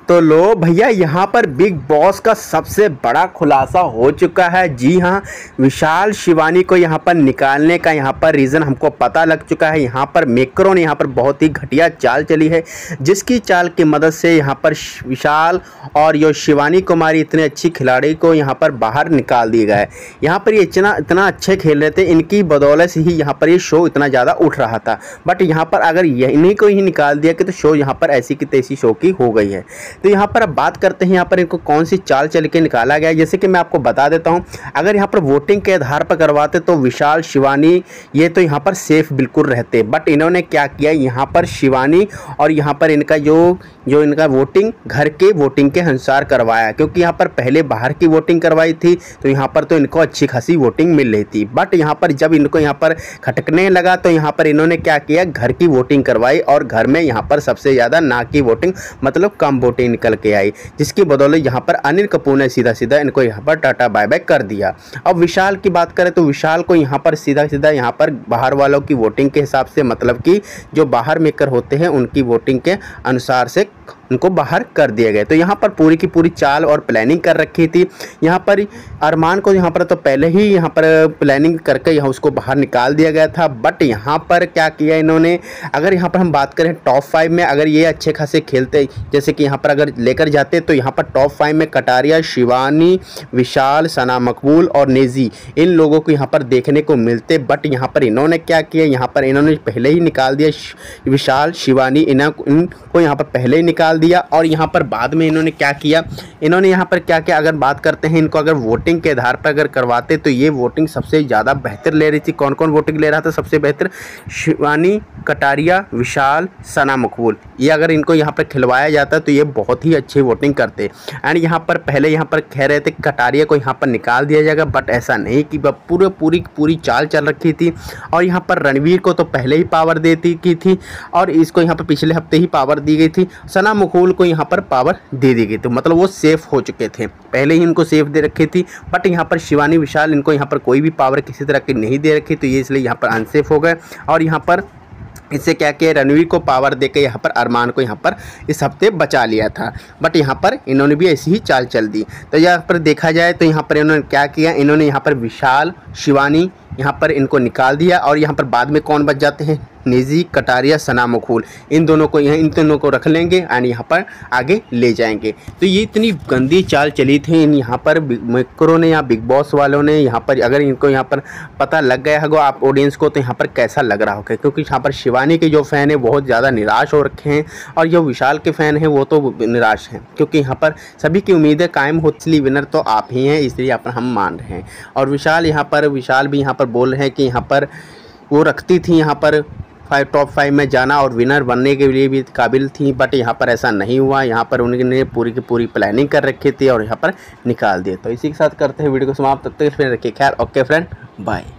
तो लो भैया, यहाँ पर बिग बॉस का सबसे बड़ा खुलासा हो चुका है। जी हाँ, विशाल शिवानी को यहाँ पर निकालने का यहाँ पर रीज़न हमको पता लग चुका है। यहाँ पर मेकरों ने यहाँ पर बहुत ही घटिया चाल चली है, जिसकी चाल की मदद से यहाँ पर विशाल और यो शिवानी कुमारी इतने अच्छी खिलाड़ी को यहाँ पर बाहर निकाल दिया गया है। यहाँ पर ये इतना अच्छे खेल रहे थे, इनकी बदौलत से ही यहाँ पर ये शो इतना ज़्यादा उठ रहा था। बट यहाँ पर अगर इन्हीं को ही निकाल दिया कि तो शो यहाँ पर ऐसी की तैसी शो की हो गई है। तो यहाँ पर अब बात करते हैं यहाँ पर इनको कौन सी चाल चल के निकाला गया है। जैसे कि मैं आपको बता देता हूँ, अगर यहाँ पर वोटिंग के आधार पर करवाते तो विशाल शिवानी ये तो यहाँ पर सेफ बिल्कुल रहते। बट इन्होंने क्या किया, यहाँ पर शिवानी और यहाँ पर इनका जो इनका वोटिंग घर के वोटिंग के अनुसार करवाया, क्योंकि यहाँ पर पहले बाहर की वोटिंग करवाई थी तो यहाँ पर तो इनको अच्छी खासी वोटिंग मिल रही थी। बट यहाँ पर जब इनको यहाँ पर खटकने लगा तो यहाँ पर इन्होंने क्या किया, घर की वोटिंग करवाई और घर में यहाँ पर सबसे ज़्यादा ना की वोटिंग मतलब कम वोटिंग निकल के आई, जिसकी बदौलत यहाँ पर अनिल कपूर ने सीधा सीधा इनको यहाँ पर टाटा बाय बाय कर दिया। अब विशाल की बात करें तो विशाल को यहाँ पर सीधा सीधा यहाँ पर बाहर वालों की वोटिंग के हिसाब से, मतलब कि जो बाहर मेकर होते हैं उनकी वोटिंग के अनुसार से उनको बाहर कर दिया गया। तो यहाँ पर पूरी की पूरी चाल और प्लानिंग कर रखी थी। यहाँ पर अरमान को यहाँ पर तो पहले ही यहाँ पर प्लानिंग करके यहाँ उसको बाहर निकाल दिया गया था। बट यहाँ पर क्या किया इन्होंने, अगर यहाँ पर हम बात करें टॉप 5 में, अगर ये अच्छे खासे खेलते जैसे कि यहाँ पर अगर लेकर जाते तो यहाँ पर टॉप 5 में कटारिया, शिवानी, विशाल, सना मकबूल और नेजी, इन लोगों को यहाँ पर देखने को मिलते। बट यहाँ पर इन्होंने क्या किया, यहाँ पर इन्होंने पहले ही निकाल दिया विशाल शिवानी, इनको यहाँ पर पहले ही निकाल दिया। और यहाँ पर बाद में इन्होंने क्या किया, इन्होंने यहाँ पर क्या किया, अगर बात करते हैं इनको अगर वोटिंग के आधार पर अगर करवाते तो ये वोटिंग सबसे ज़्यादा बेहतर ले रही थी। कौन कौन वोटिंग ले रहा था सबसे बेहतर, शिवानी, कटारिया, विशाल, सना मकबूल, ये अगर इनको यहाँ पर खिलवाया जाता तो ये बहुत ही अच्छी वोटिंग करते। एंड यहाँ पर पहले यहाँ पर कह रहे थे कटारिया को यहाँ पर निकाल दिया जाएगा, बट ऐसा नहीं कि पूरी चाल चल रखी थी। और यहाँ पर रणवीर को तो पहले ही पावर देती की थी और इसको यहाँ पर पिछले हफ्ते ही पावर दी गई थी। सना मकबूल को यहाँ पर पावर दे दी गई, तो मतलब वो सेफ हो चुके थे, पहले ही इनको सेफ दे रखी थी। बट यहाँ पर शिवानी, विशाल, इनको यहाँ पर कोई भी पावर किसी तरह की नहीं दे रखी, तो ये इसलिए यहाँ पर अनसेफ हो गए। और यहाँ पर इससे क्या किया, रणवीर को पावर देके यहाँ पर अरमान को यहाँ पर इस हफ्ते बचा लिया था। बट यहाँ पर इन्होंने भी ऐसी ही चाल चल दी। तो यहाँ पर देखा जाए तो यहाँ पर इन्होंने क्या किया, इन्होंने यहाँ पर विशाल, शिवानी यहाँ पर इनको निकाल दिया। और यहाँ पर बाद में कौन बच जाते हैं, निजी, कटारिया, सना मकबूल, इन दोनों को रख लेंगे एंड यहाँ पर आगे ले जाएंगे। तो ये इतनी गंदी चाल चली थी यहाँ पर मेकरों ने या बिग बॉस वालों ने। यहाँ पर अगर इनको यहाँ पर पता लग गया होगा आप ऑडियंस को, तो यहाँ पर कैसा लग रहा होगा, क्योंकि यहाँ पर शिवानी के जो फ़ैन है बहुत ज़्यादा निराश हो रखे हैं और जो विशाल के फ़ैन हैं वो तो निराश हैं, क्योंकि यहाँ पर सभी की उम्मीदें कायम होती, इसलिए विनर तो आप ही हैं, इसलिए यहाँ पर हम मान रहे हैं। और विशाल भी यहाँ पर बोल रहे हैं कि यहाँ पर वो रखती थी यहाँ पर टॉप 5 में जाना और विनर बनने के लिए भी काबिल थी। बट यहाँ पर ऐसा नहीं हुआ, यहाँ पर उन्होंने पूरी की पूरी प्लानिंग कर रखी थी और यहाँ पर निकाल दिए। तो इसी के साथ करते हैं वीडियो को समाप्त, तब तक फिर रखिए ख्याल। Okay friend, bye.